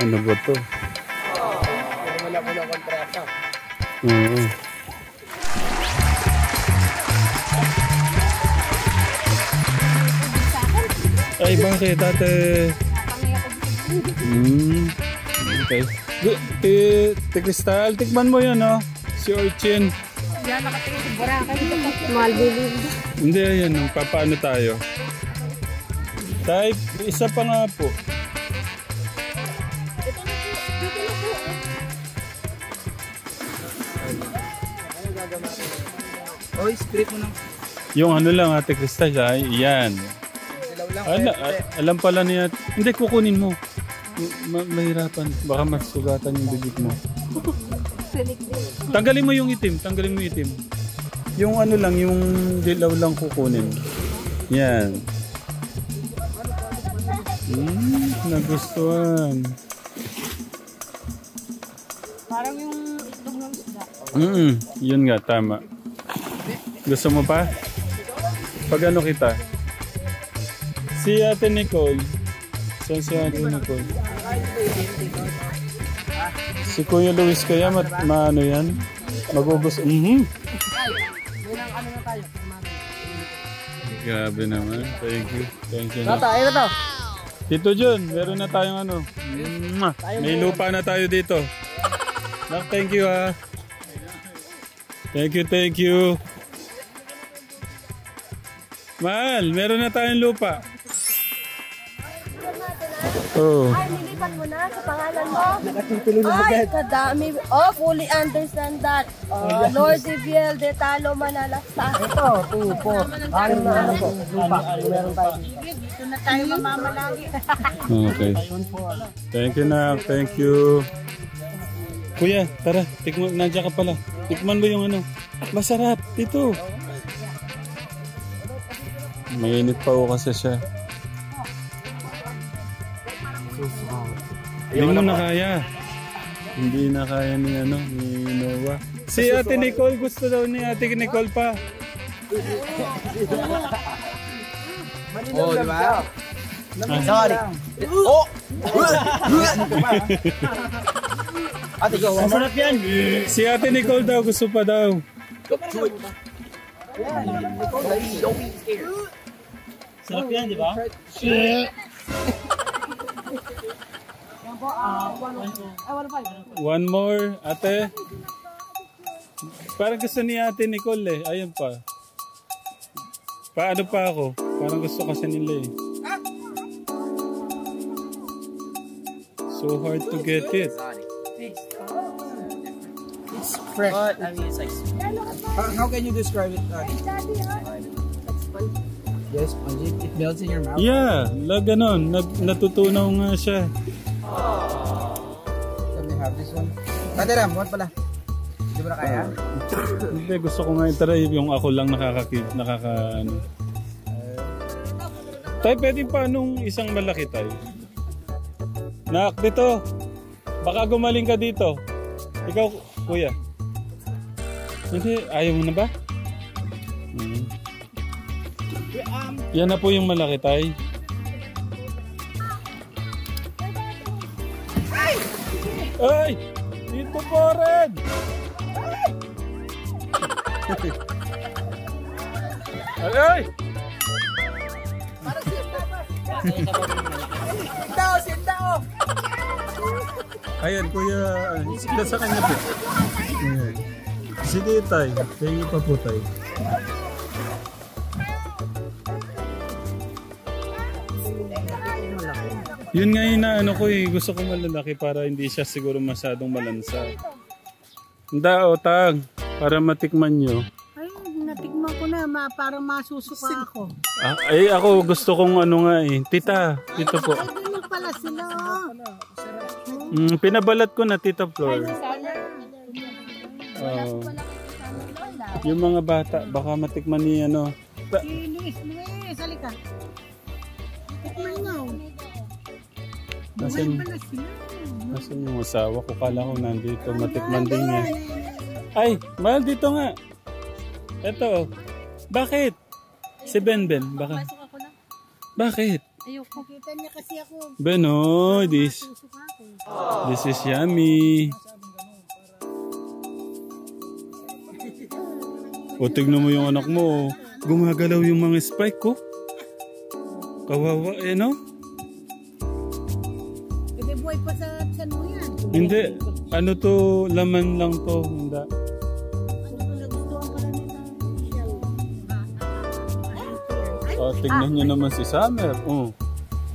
Ano ba to? Wala po ng kontrata. Oo. Ay, bakit ate? Okay. Kristal, tikman mo yan, no? Si Orchin. Yan, nakatingin sa Boracay. Mahal bilib. Hindi, yan. Papaano tayo? Type, isa pa nga po. Oy, split mo nang. Yung ano lang, ate Kristal, ay, yan. Alam pala niya. Hindi, kukunin mo. Mahirapan. Baka masugatan yung bibig mo. Tanggalin mo yung itim. Tanggalin mo yung itim. Yung ano lang, yung dilaw lang kukunin. Yan. Nagustuhan. Parang yung itlog ng isda. Yun nga, tama. Gusto mo pa? Pag ano kita? Si Ate Nicole. Saan si Ate Nicole? Si Kuya Luis kaya maano yan? Magubos. Grabe naman. Thank you. Thank you. Ayun na to. Tito John, meron na tayong ano. May lupa na tayo dito. Thank you ha. Thank you, thank you. Mahal, meron na tayong lupa. Oh. Ay, nilipat mo na sa pangalan mo. Ay, kadami. Oh, fully understand that. Lord Diviel de Talo Manalasta. Ito, 2, 4. Ano na ano po? Lupa. Meron tayo. Dito na tayo mamamalagi. Okay. Thank you na. Thank you. Kuya, tara. Tikman, nandiyan ka pala. Tikman mo yung ano. Masarap. Dito. Mainit pa o kasi siya. Hindi mo na kaya. Hindi na kaya ni ano, ni Noah. Si Ate Nicole, gusto daw ni Ate Nicole pa. Oh, di ba? Sorry. Oh! Ate, go. Masarap yan. Si Ate Nicole daw, gusto pa daw. Sarap yan, di ba? One more, ate. Parang gusto ni Ate Nicole eh. Ayun pa. Paano pa ako? Parang gusto kasi nila eh. So hard to get it. It's fresh. But, I mean, it's like... How can you describe it? Yes, spongy. It melts in your mouth. Yeah, ganon. Natutunaw nga siya. Can we have this one? Ate Ram, what pala? Hindi mo na kaya? Hindi, gusto ko nga i-try yung ako lang ano. Tay, pwede pa nung isang malaki tayo. Nak, dito. Baka gumaling ka dito. Ikaw, kuya. Hindi, ayaw mo na ba? Yan na po yung malaki tay. Ay! Dito po rin! Ay! Sindao! Ayan, kuya. Sila sa kanya po. Ayan. Sige tay. Tingin pa po tay. Yun nga yung ano ko eh. Gusto ko malalaki para hindi siya siguro masyadong malansa. Handa o tag. Para matikman nyo. Ay, natikman ko na. Parang masusuka ako. Ay ako gusto kong ano nga eh. Tita. Tito po. Ay, ganyan pala sila. Pinabalat ko na Tita Flor. Yung mga bata. Baka matikman ni ano. Si Luis, halika. Tikman nyo. Nasaan yung asawa ko? Kala ko nandito. Matikman din niya. Ay, mahal dito nga. Eto. Bakit? Si Benben. Baka. Bakit? Ayoko. Kita niya kasi ako. Beno, Susuka ako. this is yummy. O, tignan mo yung anak mo. Gumagalaw yung mga spike ko. Kawawa eh, no? Hindi buhay pa sa tiyan mo yan. Hindi. Ano to? Laman lang to. Hindi. Nagustuhan pala nila. O, tignan nyo naman si Summer.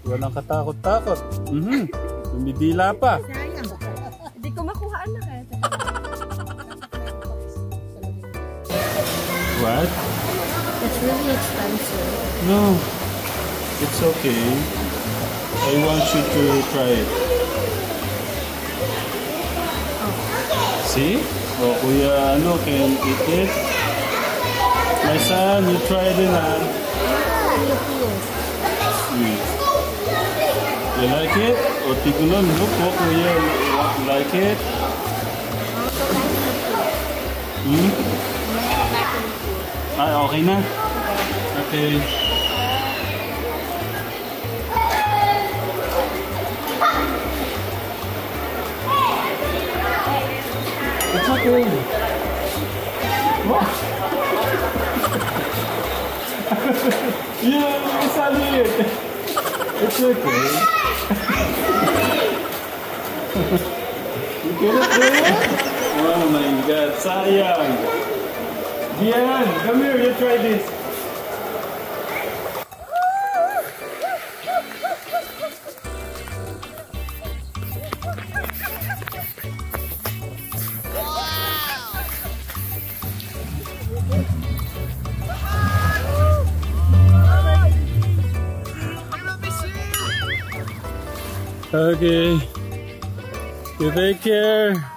Walang katakot-takot. Lumidila pa. Sayang. Hindi ko makuhaan na kaya. What? It's really expensive. No. It's okay. I want you to try it. See? Oh, Kuya, can eat it? My son, you try it na. You like it? O, tignan, look po, Kuya. You like it? Okay na? Okay. It's okay. What? Yeah, it's not it. It's okay. You get it, bro? Oh my God, sayang. Dian, come here, you try this. Okay. You take care.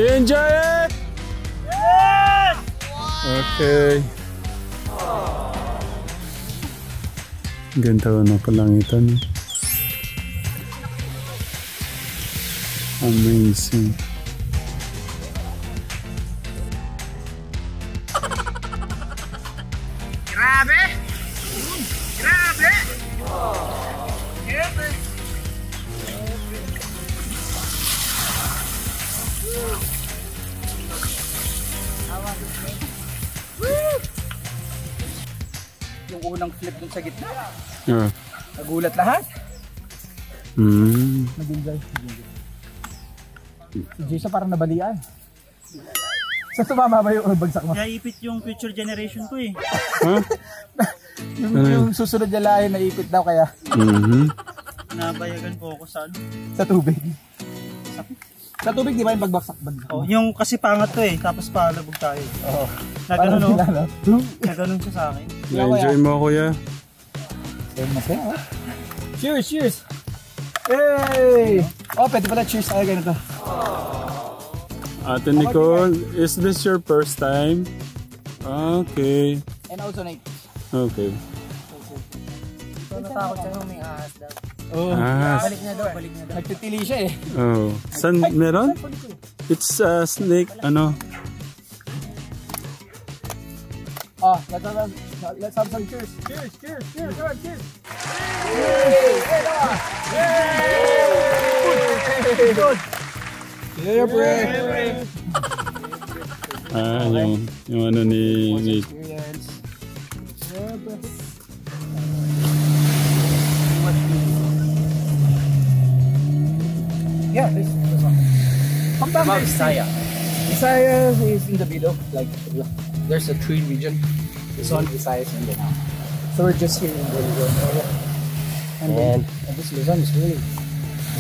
Enjoy it! Yes! Okay. Ganda ng kalangitan. Amazing. Grabe! Grabe! Grabe! Yung unang flip dun sa gitna. Ah. Nagulat lahat. Nag-enjoy. Si Jason parang nabalian. Sa tumama ba yung bagsak mo? Naipit yung future generation ko eh. Huh? yung susunod niya lahi naipit daw kaya. Nabayagan po ako sa ano? Sa tubig. Sa tubig di ba yung pagbagsak? Oh, yung kasi pangat to eh, tapos palabog tayo. Oo. Nagano Nagano siya sa akin. Na-enjoy mo, kuya. Cheers, cheers! Hey! Oh, pwede pala cheers tayo ganito. Ate Nicole, is this your first time? Okay. And also Nate. Okay. Ito natakot siya nung may ahas daw. Oh, Balik na daw, balik na daw. nagtitili siya eh. Oh. San meron? It's a snake, ano? Oh, let's have some cheers. Cheers, cheers, cheers, come on, cheers. Yay! Good. Yeah, break. Ah, yung ano ni Experience. Yeah, this one. About Visayas. Visayas is in the middle. Like, there's a tree region. This one, Visayas, and then. So we're just here in the Luzon area. And this Luzon is really.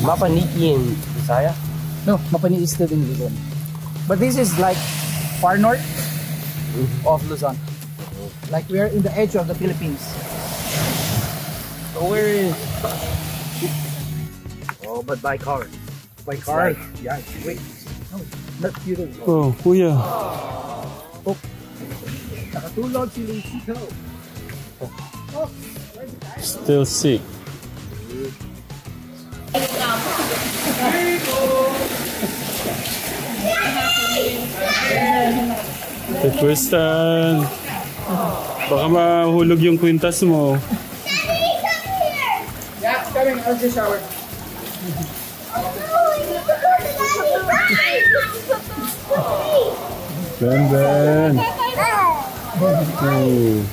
Mapaniki in Visayas? No, Mapani is still in Luzon. But this is like far north of Luzon. Like we're in the edge of the Philippines. So where is... Oh, but by car. By car? Yeah, wait. No, not Europe. Oh, kuya. Oh. Nakatulog si Luisito. Oh. Still sick. Tristan, baka mahulog yung kwintas mo. Yeah, coming. I'll just shower. Ben. Oh.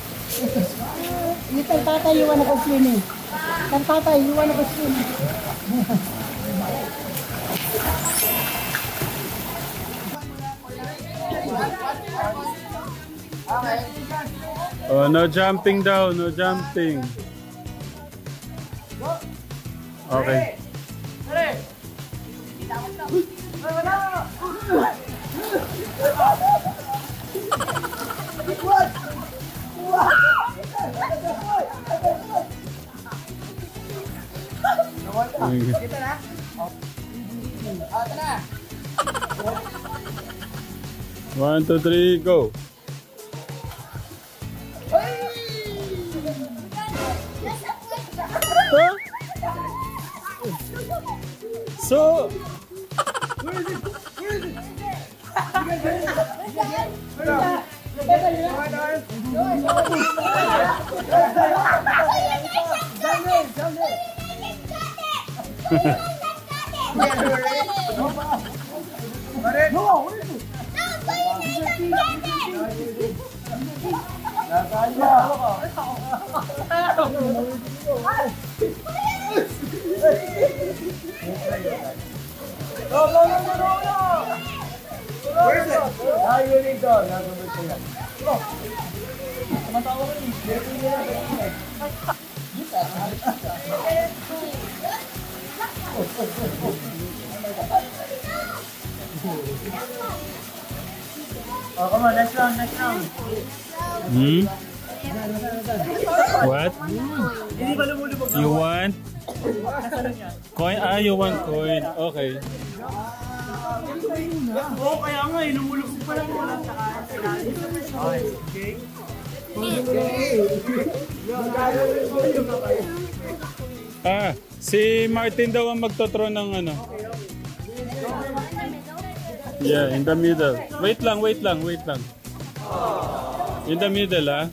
Little Tata, you wanna go swimming? Little Tata, you wanna go swimming? Oh, no jumping daw, no jumping. Okay. One, two, three, go. So, Where is it? Where is it? Oh, come on, next round, next round. What? Hindi ba lumulubog? You want? Coin? Ah, you want coin. Okay. Oo, kaya nga, inumulog pa lang wala sa okay. Si Martin daw ang magtotro ng ano. Yeah, in the middle. Wait lang. In the middle, ah.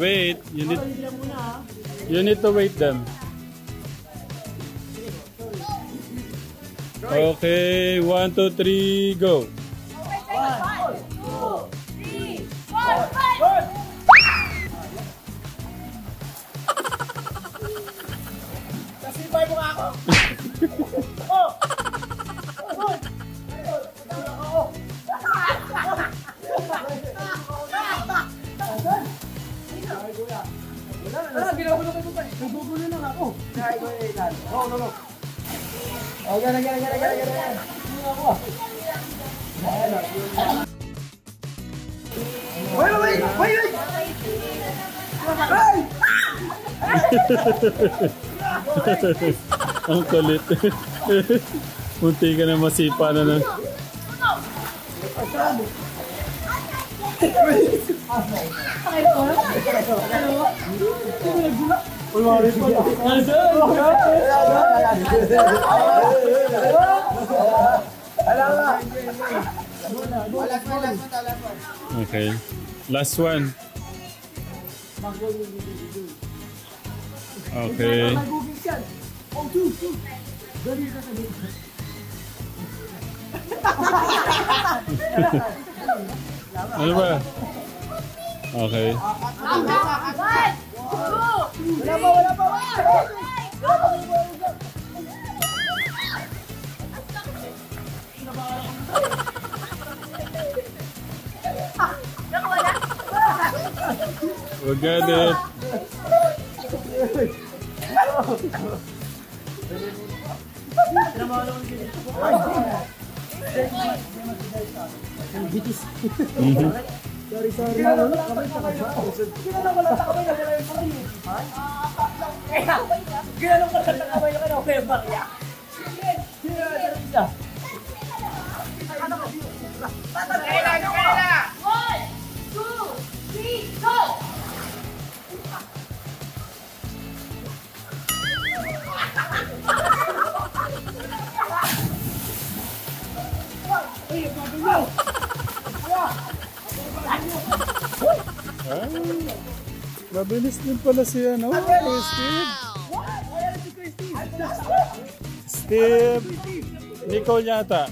Wait, you need to wait them. Okay, 1, 2, 3, go. 1, 2, 3, 4, 5. Nasipay mo nga ako! Wala, ginagulo ko pa eh. Nagugulo lang ako. No. Oh, gana. Wait! Ang kulit. Munti ka na masipa na ng... Okay. Last one. Okay. Ano ba? Okay. Wala pa. We got it. Sorry. Mabilis din pala si ano, Steve. Steve. Nicole yata.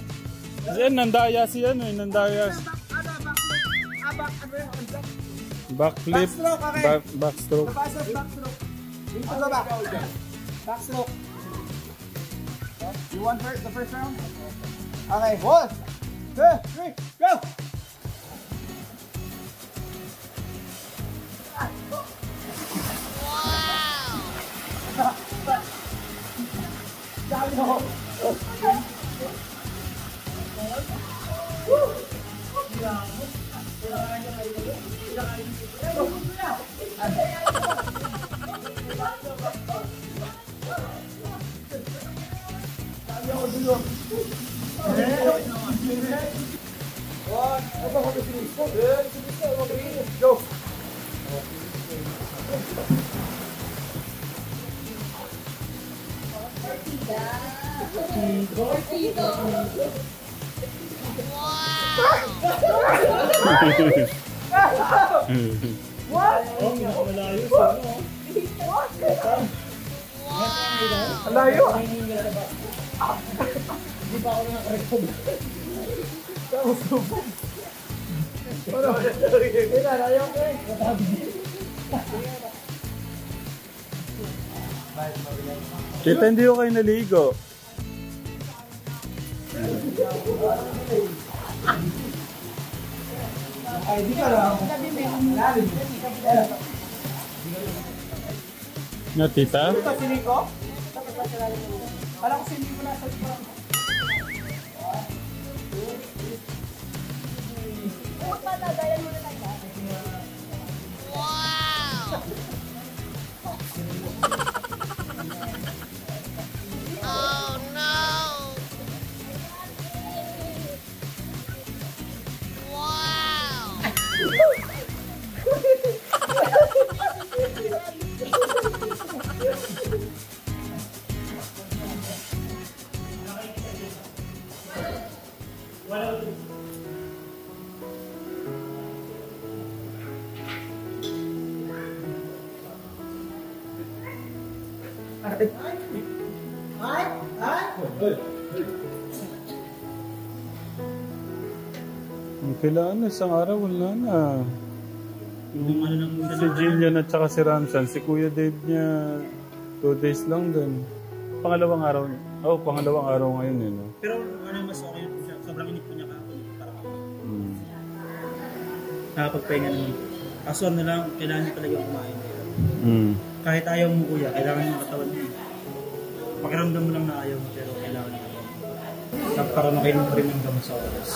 Nandaya si ano, nandaya. Backflip. Backstroke. Backstroke. You want the first round? Okay, 1, 2, 3, go! Go! Layo! Hindi pa ako nakarecord. Kita hindi ko kayo naligo. Ay, di ka lang. Na tita? Ito, sinin ko? Alam ko sinin ko na sa Kailangan isang araw, wala na. Si Jillian at saka si Ramsan, si Kuya Dave niya 2 days lang din. Pangalawang araw. Pangalawang araw ngayon eh, no? Pero mas okay po siya. Sobrang init po niya kahapon. Para nakapagpahinga naman po. Kaso lang, kailangan niya talaga kumain. Kahit ayaw mo kuya, kailangan niya katawan niya. Pakiramdam mo lang na ayaw mo, pero kailangan niya. Para makainom pa rin ng gamot sa oras.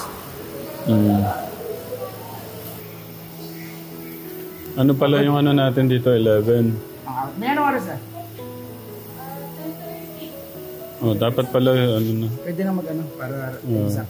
Ano pala yung ano natin dito, 11? May ano oras na? Dapat pala ano na. Pwede na mag-ano para isa.